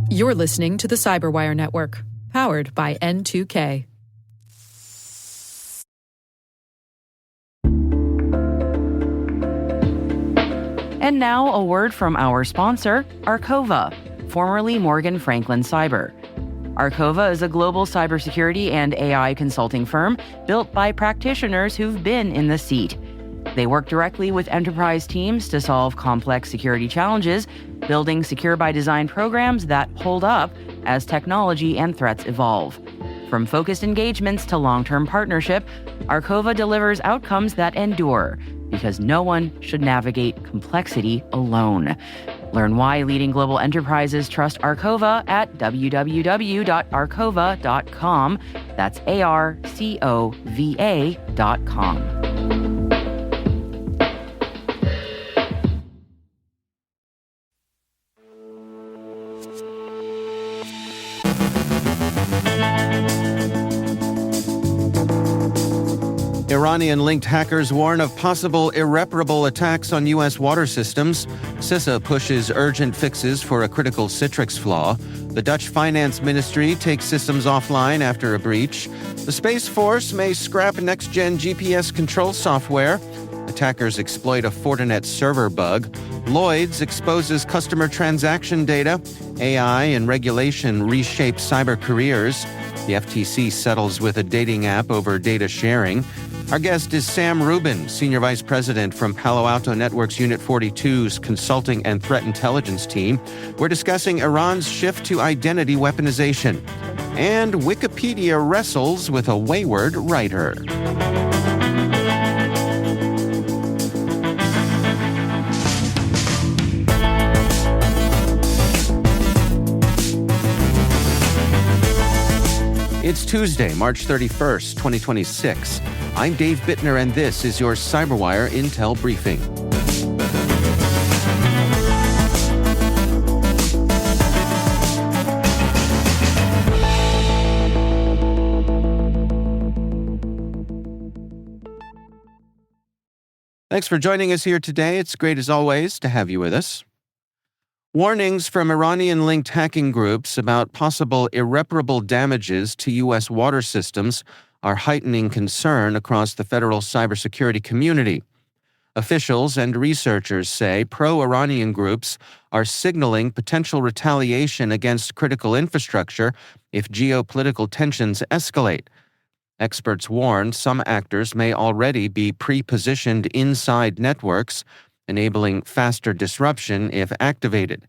You're listening to the CyberWire Network, powered by N2K. And now a word from our sponsor, Arcova, formerly Morgan Franklin Cyber. Arcova is a global cybersecurity and AI consulting firm built by practitioners who've been in the seat. They work directly with enterprise teams to solve complex security challenges, building secure by design programs that hold up as technology and threats evolve. From focused engagements to long-term partnership, Arcova delivers outcomes that endure, because no one should navigate complexity alone. Learn why leading global enterprises trust Arcova at www.arcova.com. That's ARCOVA.com. Iranian-linked hackers warn of possible irreparable attacks on U.S. water systems. CISA pushes urgent fixes for a critical Citrix flaw. The Dutch Finance Ministry takes systems offline after a breach. The Space Force may scrap next-gen GPS control software. Attackers exploit a Fortinet server bug. Lloyds exposes customer transaction data. AI and regulation reshape cyber careers. The FTC settles with a dating app over data sharing. Our guest is Sam Rubin, Senior Vice President from Palo Alto Networks Unit 42's Consulting and Threat Intelligence team. We're discussing Iran's shift to identity weaponization. And Wikipedia wrestles with a wayward writer. It's Tuesday, March 31st, 2026. I'm Dave Bittner, and this is your CyberWire Intel Briefing. Thanks for joining us here today. It's great, as always, to have you with us. Warnings from Iranian-linked hacking groups about possible irreparable damages to U.S. water systems are heightening concern across the federal cybersecurity community. Officials and researchers say pro-Iranian groups are signaling potential retaliation against critical infrastructure if geopolitical tensions escalate. Experts warn some actors may already be pre-positioned inside networks, enabling faster disruption if activated.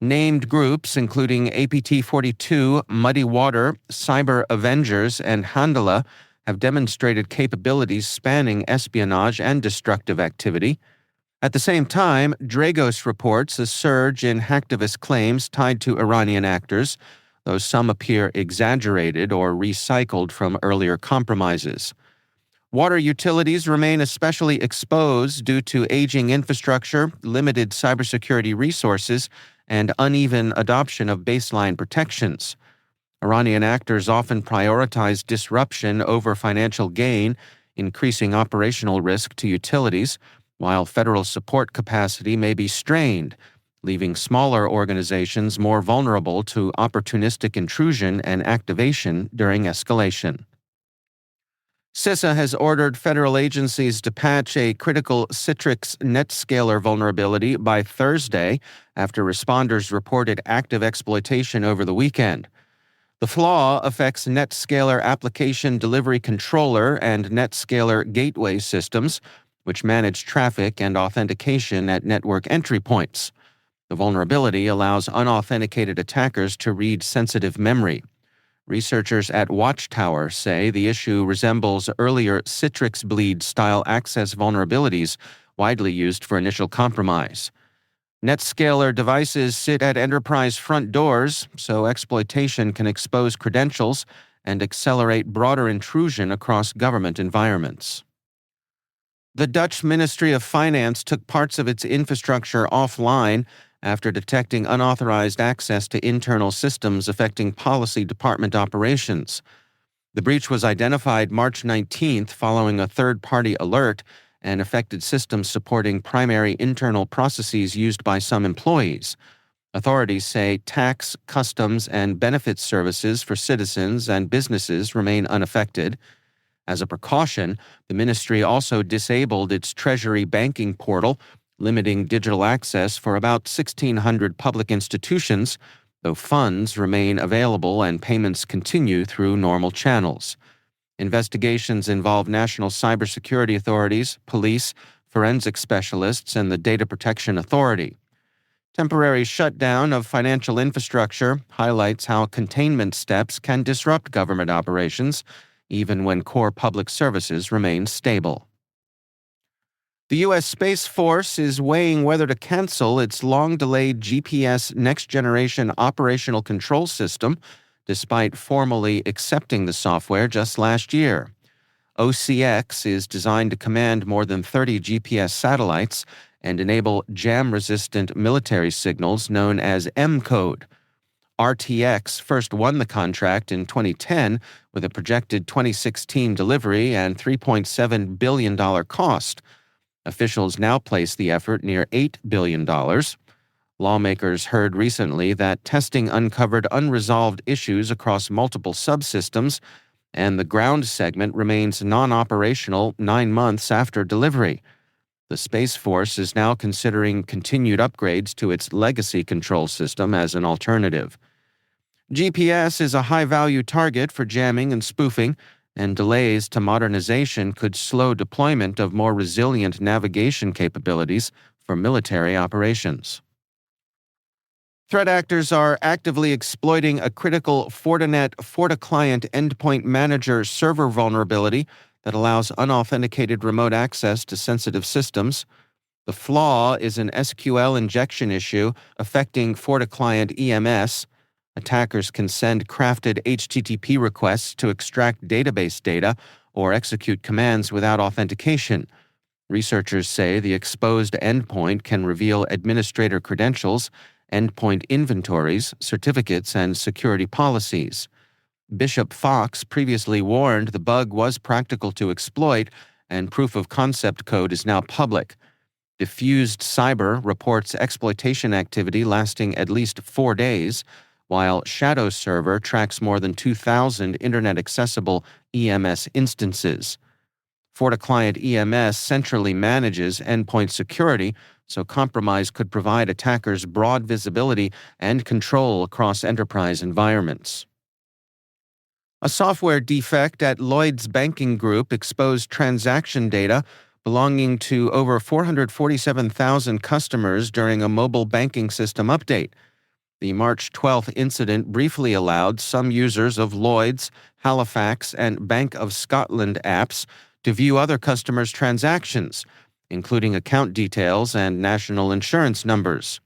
Named groups, including APT-42, Muddy Water, Cyber Avengers, and Handala, have demonstrated capabilities spanning espionage and destructive activity. At the same time, Dragos reports a surge in hacktivist claims tied to Iranian actors, though some appear exaggerated or recycled from earlier compromises. Water utilities remain especially exposed due to aging infrastructure, limited cybersecurity resources, and uneven adoption of baseline protections. Iranian actors often prioritize disruption over financial gain, increasing operational risk to utilities, while federal support capacity may be strained, leaving smaller organizations more vulnerable to opportunistic intrusion and activation during escalation. CISA has ordered federal agencies to patch a critical Citrix NetScaler vulnerability by Thursday after responders reported active exploitation over the weekend. The flaw affects NetScaler Application Delivery Controller and NetScaler Gateway systems, which manage traffic and authentication at network entry points. The vulnerability allows unauthenticated attackers to read sensitive memory. Researchers at Watchtower say the issue resembles earlier Citrix bleed-style access vulnerabilities widely used for initial compromise. NetScaler devices sit at enterprise front doors, so exploitation can expose credentials and accelerate broader intrusion across government environments. The Dutch Ministry of Finance took parts of its infrastructure offline after detecting unauthorized access to internal systems affecting policy department operations. The breach was identified March 19th following a third-party alert and affected systems supporting primary internal processes used by some employees. Authorities say tax, customs, and benefits services for citizens and businesses remain unaffected. As a precaution, the ministry also disabled its Treasury banking portal, limiting digital access for about 1,600 public institutions, though funds remain available and payments continue through normal channels. Investigations involve national cybersecurity authorities, police, forensic specialists, and the Data Protection Authority. Temporary shutdown of financial infrastructure highlights how containment steps can disrupt government operations, even when core public services remain stable. The U.S. Space Force is weighing whether to cancel its long-delayed GPS next-generation operational control system, despite formally accepting the software just last year. OCX is designed to command more than 30 GPS satellites and enable jam-resistant military signals known as M-code. RTX first won the contract in 2010 with a projected 2016 delivery and $3.7 billion cost. Officials now place the effort near $8 billion. Lawmakers heard recently that testing uncovered unresolved issues across multiple subsystems, and the ground segment remains non-operational 9 months after delivery. The Space Force is now considering continued upgrades to its legacy control system as an alternative. GPS is a high-value target for jamming and spoofing, and delays to modernization could slow deployment of more resilient navigation capabilities for military operations. Threat actors are actively exploiting a critical Fortinet FortiClient Endpoint Manager server vulnerability that allows unauthenticated remote access to sensitive systems. The flaw is an SQL injection issue affecting FortiClient EMS. Attackers can send crafted HTTP requests to extract database data or execute commands without authentication. Researchers say the exposed endpoint can reveal administrator credentials, endpoint inventories, certificates, and security policies. Bishop Fox previously warned the bug was practical to exploit, and proof of concept code is now public. Diffused Cyber reports exploitation activity lasting at least 4 days, while Shadow Server tracks more than 2,000 internet-accessible EMS instances. FortiClient EMS centrally manages endpoint security, so compromise could provide attackers broad visibility and control across enterprise environments. A software defect at Lloyds banking group exposed transaction data belonging to over 447,000 customers during a mobile banking system update. The March 12th incident briefly allowed some users of Lloyds, Halifax, and Bank of Scotland apps to view other customers' transactions, including account details and national insurance numbers.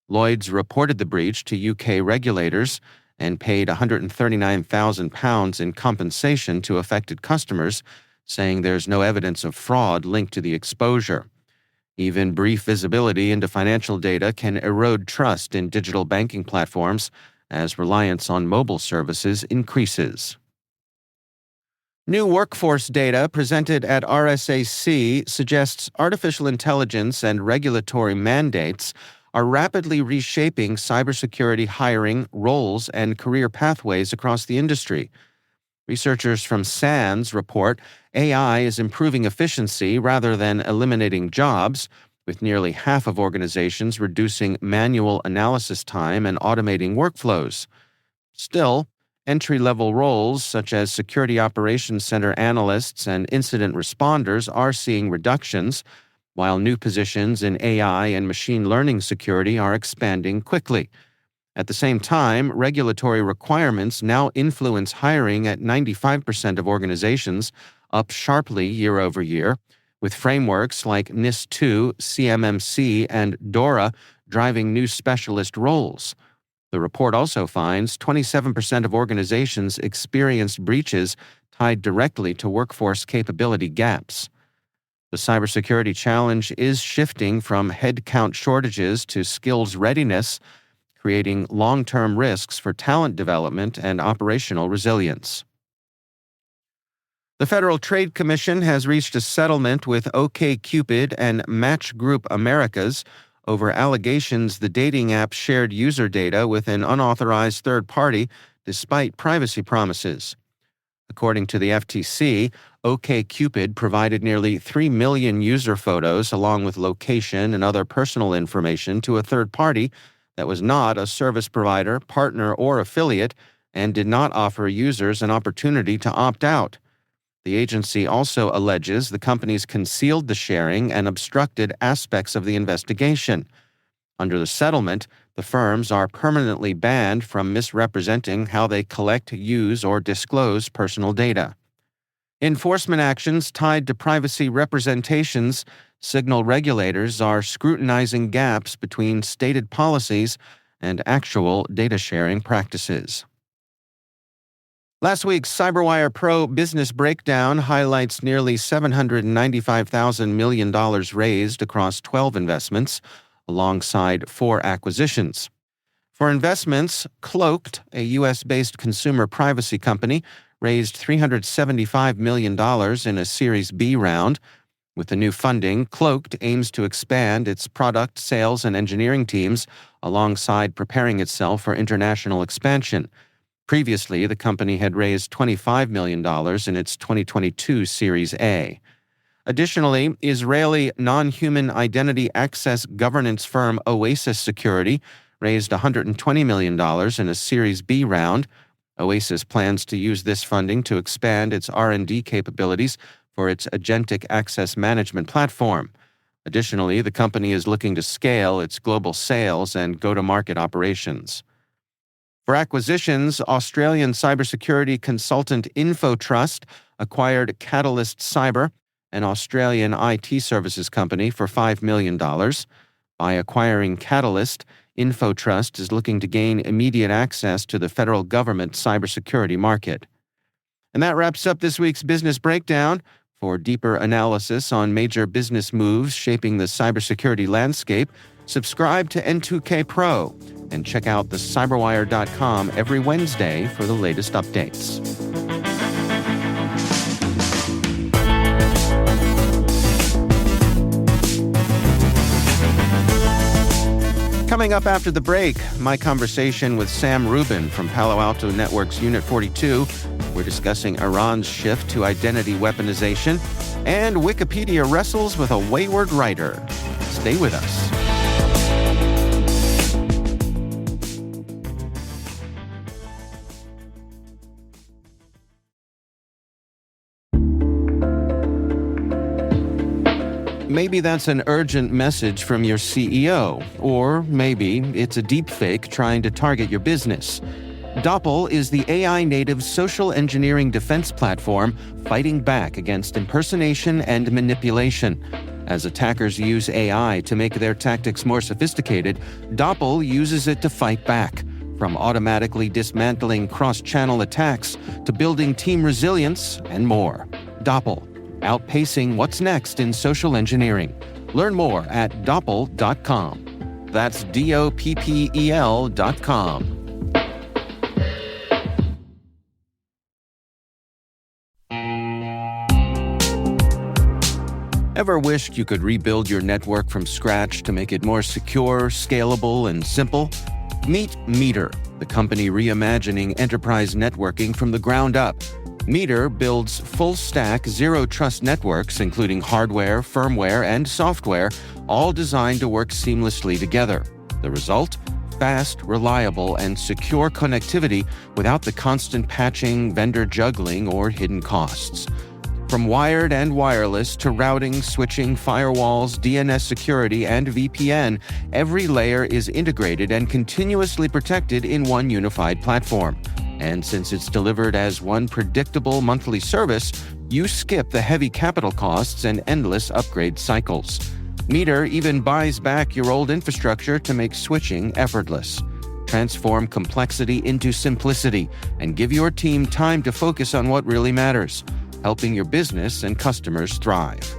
Lloyds reported the breach to UK regulators and paid £139,000 in compensation to affected customers, saying there's no evidence of fraud linked to the exposure. Even brief visibility into financial data can erode trust in digital banking platforms as reliance on mobile services increases. New workforce data presented at RSAC suggests artificial intelligence and regulatory mandates are rapidly reshaping cybersecurity hiring, roles, and career pathways across the industry. Researchers from SANS report AI is improving efficiency rather than eliminating jobs, with nearly half of organizations reducing manual analysis time and automating workflows. Still, entry-level roles such as security operations center analysts and incident responders are seeing reductions, while new positions in AI and machine learning security are expanding quickly. At the same time, regulatory requirements now influence hiring at 95% of organizations, up sharply year over year, with frameworks like NIS2, CMMC, and DORA driving new specialist roles. The report also finds 27% of organizations experienced breaches tied directly to workforce capability gaps. The cybersecurity challenge is shifting from headcount shortages to skills readiness, creating long-term risks for talent development and operational resilience. The Federal Trade Commission has reached a settlement with OkCupid and Match Group Americas over allegations the dating app shared user data with an unauthorized third party despite privacy promises. According to the FTC, OkCupid provided nearly 3 million user photos along with location and other personal information to a third party that was not a service provider, partner, or affiliate and did not offer users an opportunity to opt out. The agency also alleges the companies concealed the sharing and obstructed aspects of the investigation. Under the settlement, the firms are permanently banned from misrepresenting how they collect, use, or disclose personal data. Enforcement actions tied to privacy representations signal regulators are scrutinizing gaps between stated policies and actual data sharing practices. Last week's CyberWire Pro Business Breakdown highlights nearly $795 million raised across 12 investments, alongside 4 acquisitions. For investments, Cloaked, a U.S.-based consumer privacy company, raised $375 million in a Series B round. With the new funding, Cloaked aims to expand its product, sales, and engineering teams alongside preparing itself for international expansion. Previously, the company had raised $25 million in its 2022 Series A. Additionally, Israeli non-human identity access governance firm Oasis Security raised $120 million in a Series B round. Oasis plans to use this funding to expand its R&D capabilities for its agentic access management platform. Additionally, the company is looking to scale its global sales and go-to-market operations. For acquisitions, Australian cybersecurity consultant InfoTrust acquired Catalyst Cyber, an Australian IT services company, for $5 million. By acquiring Catalyst, InfoTrust is looking to gain immediate access to the federal government cybersecurity market. And that wraps up this week's Business Breakdown. For deeper analysis on major business moves shaping the cybersecurity landscape, subscribe to N2K Pro and check out the CyberWire.com every Wednesday for the latest updates. Coming up after the break, my conversation with Sam Rubin from Palo Alto Networks Unit 42. We're discussing Iran's shift to identity weaponization, and Wikipedia wrestles with a wayward writer. Stay with us. Maybe that's an urgent message from your CEO, or maybe it's a deepfake trying to target your business. Doppel is the AI-native social engineering defense platform fighting back against impersonation and manipulation. As attackers use AI to make their tactics more sophisticated, Doppel uses it to fight back, from automatically dismantling cross-channel attacks to building team resilience and more. Doppel, outpacing what's next in social engineering. Learn more at doppel.com. That's DOPPEL.com. Ever wished you could rebuild your network from scratch to make it more secure, scalable, and simple? Meet Meter, the company reimagining enterprise networking from the ground up. Meter builds full-stack, zero-trust networks, including hardware, firmware, and software, all designed to work seamlessly together. The result? Fast, reliable, and secure connectivity without the constant patching, vendor juggling, or hidden costs. From wired and wireless to routing, switching, firewalls, DNS security, and VPN, every layer is integrated and continuously protected in one unified platform. And since it's delivered as one predictable monthly service, you skip the heavy capital costs and endless upgrade cycles. Meter even buys back your old infrastructure to make switching effortless. Transform complexity into simplicity and give your team time to focus on what really matters, helping your business and customers thrive.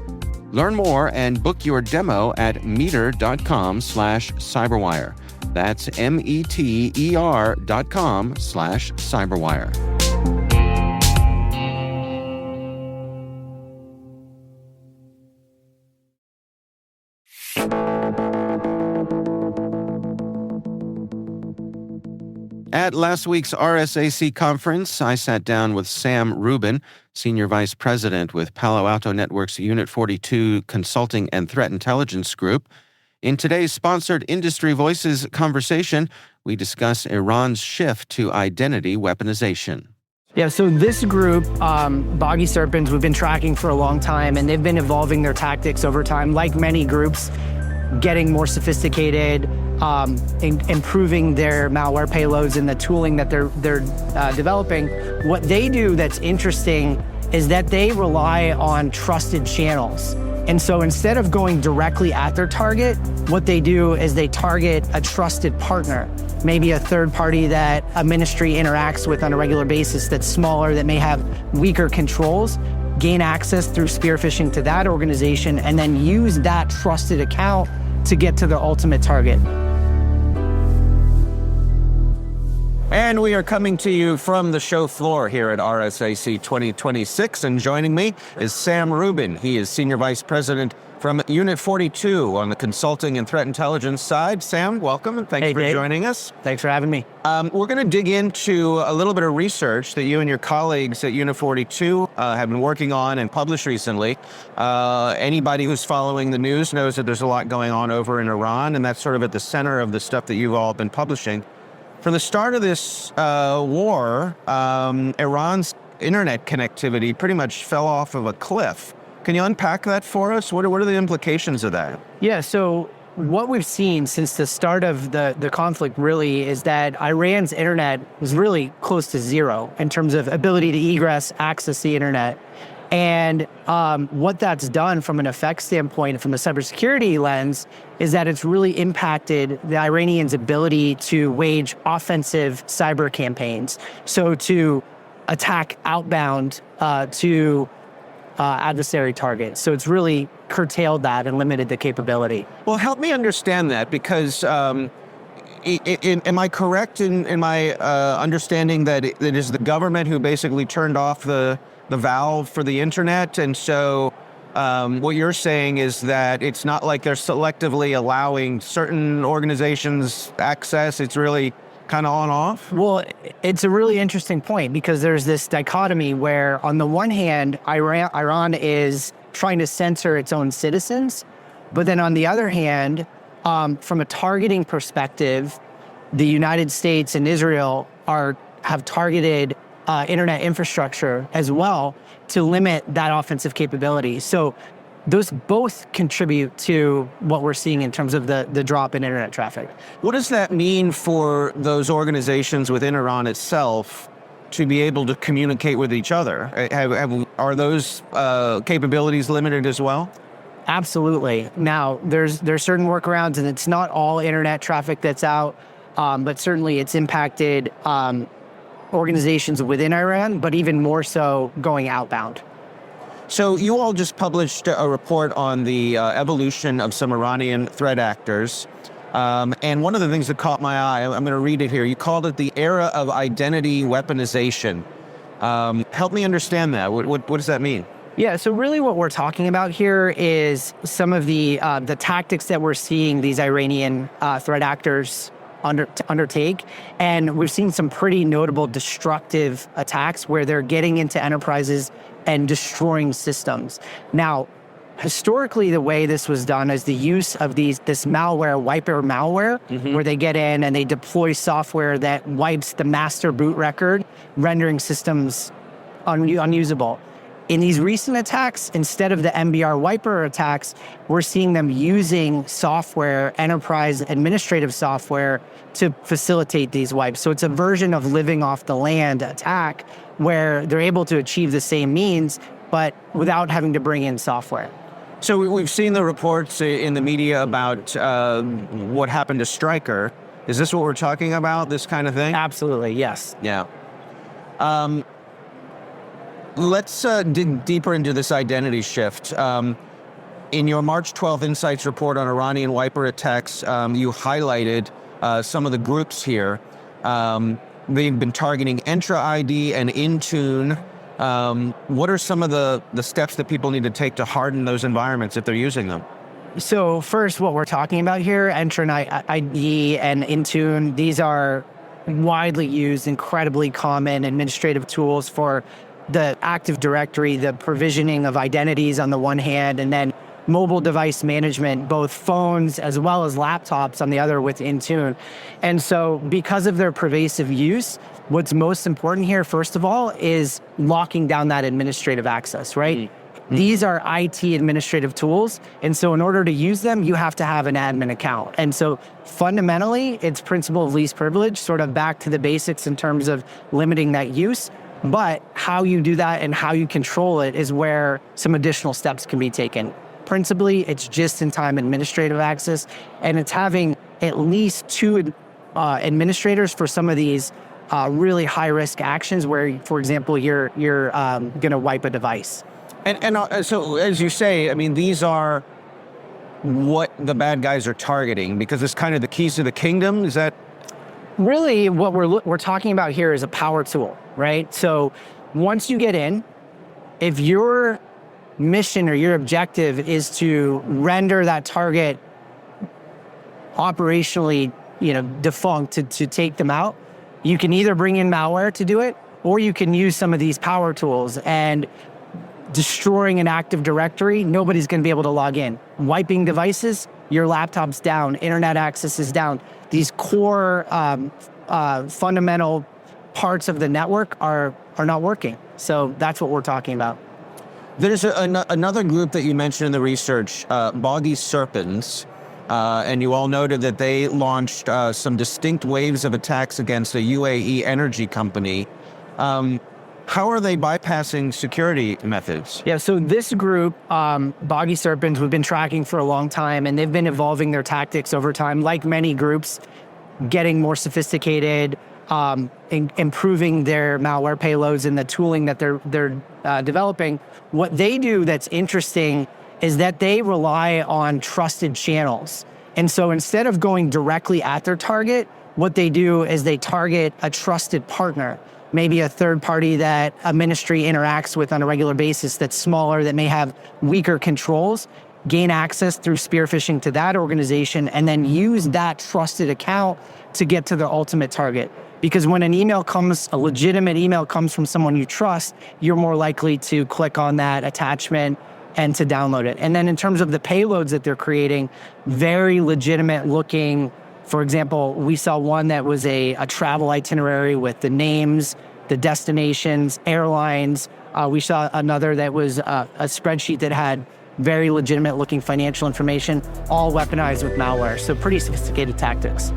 Learn more and book your demo at meter.com/cyberwire. That's METER.com/cyberwire. At last week's RSAC conference, I sat down with Sam Rubin, Senior Vice President with Palo Alto Networks Unit 42 Consulting and Threat Intelligence Group. In today's sponsored Industry Voices conversation, we discuss Iran's shift to identity weaponization. Yeah, so this group, Boggy Serpents, we've been tracking for a long time, and they've been evolving their tactics over time, like many groups, getting more sophisticated, improving their malware payloads and the tooling that they're developing. What they do that's interesting is that they rely on trusted channels. And so instead of going directly at their target, what they do is they target a trusted partner, maybe a third party that a ministry interacts with on a regular basis that's smaller, that may have weaker controls, gain access through spear phishing to that organization, and then use that trusted account to get to their ultimate target. And we are coming to you from the show floor here at RSAC 2026, and joining me is Sam Rubin. He is Senior Vice President from Unit 42 on the Consulting and Threat Intelligence side. Sam, welcome, and thanks for joining us. Thanks for having me. We're going to dig into a little bit of research that you and your colleagues at Unit 42 have been working on and published recently. Anybody who's following the news knows that there's a lot going on over in Iran, and that's sort of at the center of the stuff that you've all been publishing. From the start of this war, Iran's internet connectivity pretty much fell off of a cliff. Can you unpack that for us? What are the implications of that? Yeah, so what we've seen since the start of the conflict really is that Iran's internet was really close to zero in terms of ability to egress, access the internet. And what that's done from an effect standpoint, from a cybersecurity lens, is that it's really impacted the Iranians' ability to wage offensive cyber campaigns. So to attack outbound to adversary targets. So it's really curtailed that and limited the capability. Well, help me understand that, because am I correct in my understanding that it is the government who basically turned off the valve for the internet? And so what you're saying is that it's not like they're selectively allowing certain organizations access, it's really kind of on-off? Well, it's a really interesting point, because there's this dichotomy where, on the one hand, Iran is trying to censor its own citizens, but then on the other hand, from a targeting perspective, the United States and Israel have targeted internet infrastructure as well to limit that offensive capability. So those both contribute to what we're seeing in terms of the drop in internet traffic. What does that mean for those organizations within Iran itself to be able to communicate with each other? Are those capabilities limited as well? Absolutely. Now, there's certain workarounds, and it's not all internet traffic that's out, but certainly it's impacted organizations within Iran, but even more so going outbound. So you all just published a report on the evolution of some Iranian threat actors. And one of the things that caught my eye, I'm going to read it here. You called it the era of identity weaponization. Help me understand that. What does that mean? Yeah, so really what we're talking about here is some of the tactics that we're seeing these Iranian threat actors undertake. And we've seen some pretty notable destructive attacks where they're getting into enterprises and destroying systems. Now, historically, the way this was done is the use of this malware, wiper malware, where they get in and they deploy software that wipes the master boot record, rendering systems unusable. In these recent attacks, instead of the MBR wiper attacks, we're seeing them using software, enterprise administrative software, to facilitate these wipes. So it's a version of living off the land attack where they're able to achieve the same means, but without having to bring in software. So we've seen the reports in the media about what happened to Stryker. Is this what we're talking about, this kind of thing? Absolutely, yes. Yeah. Let's dig deeper into this identity shift. In your March 12th Insights report on Iranian wiper attacks, you highlighted some of the groups here. They've been targeting Entra ID and Intune. What are some of the steps that people need to take to harden those environments if they're using them? So first, what we're talking about here, Entra ID and Intune, these are widely used, incredibly common administrative tools for the Active Directory, the provisioning of identities on the one hand, and then mobile device management, both phones as well as laptops on the other with Intune. And so because of their pervasive use, what's most important here, first of all, is locking down that administrative access, right? Mm-hmm. These are IT administrative tools. And so in order to use them, you have to have an admin account. And so fundamentally, it's principle of least privilege, sort of back to the basics in terms of limiting that use. But how you do that and how you control it is where some additional steps can be taken. Principally, it's just-in-time administrative access, and it's having at least two administrators for some of these really high-risk actions where, for example, you're going to wipe a device. And so, as you say, I mean, these are what the bad guys are targeting, because it's kind of the keys to the kingdom. Is that really what we're talking about here? Is a power tool, right? So once you get in, if your mission or your objective is to render that target operationally, defunct, to take them out, you can either bring in malware to do it, or you can use some of these power tools. And destroying an Active Directory, nobody's going to be able to log in. Wiping devices, your laptop's down, internet access is down. These core fundamental parts of the network are not working. So that's what we're talking about. There's another group that you mentioned in the research, Boggy Serpents, and you all noted that they launched some distinct waves of attacks against a UAE energy company. How are they bypassing security methods? Yeah, so this group, Boggy Serpents, we've been tracking for a long time, and they've been evolving their tactics over time, like many groups, getting more sophisticated, improving their malware payloads and the tooling that they're developing. What they do that's interesting is that they rely on trusted channels. And so instead of going directly at their target, what they do is they target a trusted partner, maybe a third party that a ministry interacts with on a regular basis that's smaller, that may have weaker controls, gain access through spear phishing to that organization, and then use that trusted account to get to their ultimate target. Because when an email comes, a legitimate email comes from someone you trust, you're more likely to click on that attachment and to download it. And then in terms of the payloads that they're creating, very legitimate looking. For example, we saw one that was a travel itinerary with the names, the destinations, airlines. We saw another that was a spreadsheet that had very legitimate looking financial information, all weaponized with malware. So pretty sophisticated tactics.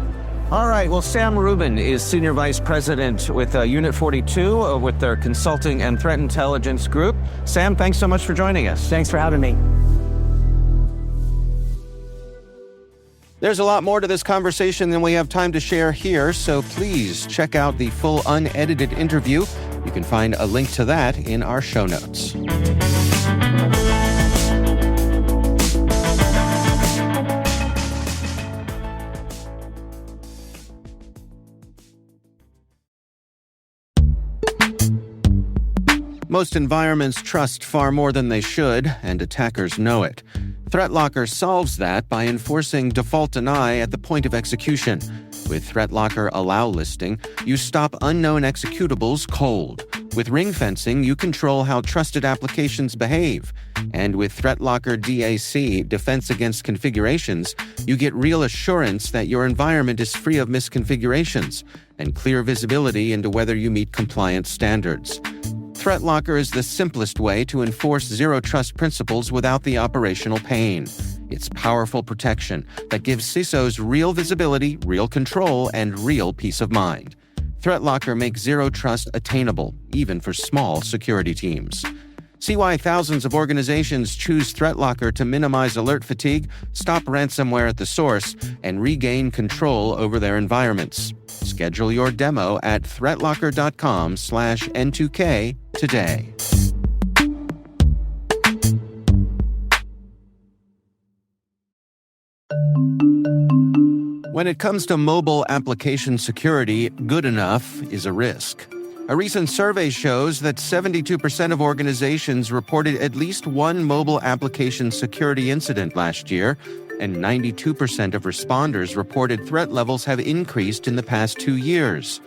All right, well, Sam Rubin is Senior Vice President with Unit 42 with their Consulting and Threat Intelligence Group. Sam, thanks so much for joining us. Thanks for having me. There's a lot more to this conversation than we have time to share here, so please check out the full unedited interview. You can find a link to that in our show notes. Most environments trust far more than they should, and attackers know it. ThreatLocker solves that by enforcing default deny at the point of execution. With ThreatLocker Allow listing, you stop unknown executables cold. With ring fencing, you control how trusted applications behave. And with ThreatLocker DAC, Defense Against Configurations, you get real assurance that your environment is free of misconfigurations and clear visibility into whether you meet compliance standards. ThreatLocker is the simplest way to enforce zero-trust principles without the operational pain. It's powerful protection that gives CISOs real visibility, real control, and real peace of mind. ThreatLocker makes zero-trust attainable, even for small security teams. See why thousands of organizations choose ThreatLocker to minimize alert fatigue, stop ransomware at the source, and regain control over their environments. Schedule your demo at threatlocker.com/N2K today. When it comes to mobile application security, good enough is a risk. A recent survey shows that 72% of organizations reported at least one mobile application security incident last year, and 92% of responders reported threat levels have increased in the past 2 years.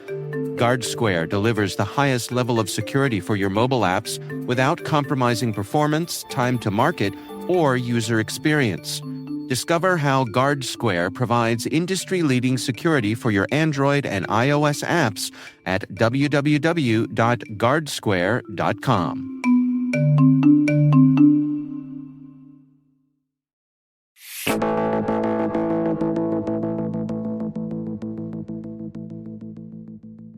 GuardSquare delivers the highest level of security for your mobile apps without compromising performance, time to market, or user experience. Discover how GuardSquare provides industry-leading security for your Android and iOS apps at www.guardsquare.com.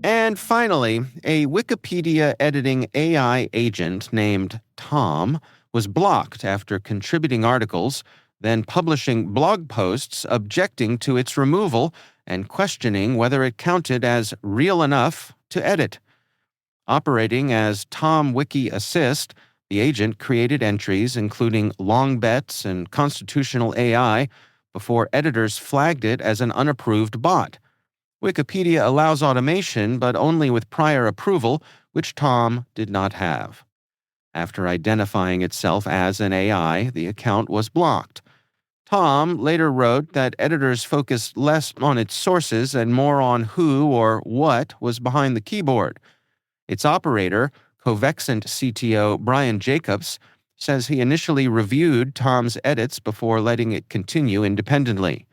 And finally, a Wikipedia editing AI agent named Tom was blocked after contributing articles, then publishing blog posts objecting to its removal and questioning whether it counted as real enough to edit. Operating as Tom Wiki Assist, the agent created entries including long bets and constitutional AI before editors flagged it as an unapproved bot. Wikipedia allows automation, but only with prior approval, which Tom did not have. After identifying itself as an AI, the account was blocked. Tom later wrote that editors focused less on its sources and more on who or what was behind the keyboard. Its operator, Covexant CTO Brian Jacobs, says he initially reviewed Tom's edits before letting it continue independently.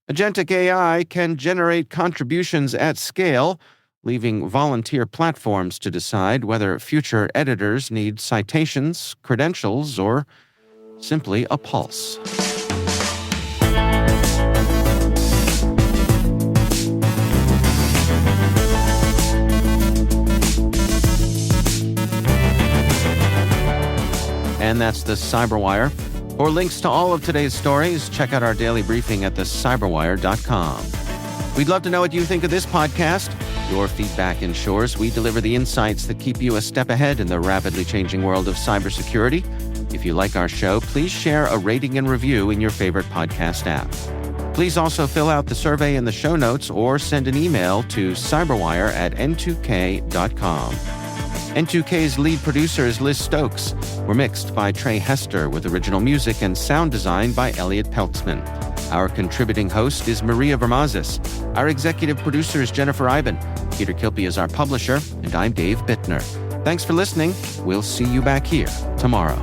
Agentic AI can generate contributions at scale, leaving volunteer platforms to decide whether future editors need citations, credentials, or simply a pulse. And that's the CyberWire. For links to all of today's stories, check out our daily briefing at thecyberwire.com. We'd love to know what you think of this podcast. Your feedback ensures we deliver the insights that keep you a step ahead in the rapidly changing world of cybersecurity. If you like our show, please share a rating and review in your favorite podcast app. Please also fill out the survey in the show notes or send an email to cyberwire@n2k.com. N2K's lead producer is Liz Stokes. We're mixed by Trey Hester with original music and sound design by Elliot Peltzman. Our contributing host is Maria Vermazis. Our executive producer is Jennifer Iben. Peter Kilpie is our publisher, and I'm Dave Bittner. Thanks for listening. We'll see you back here tomorrow.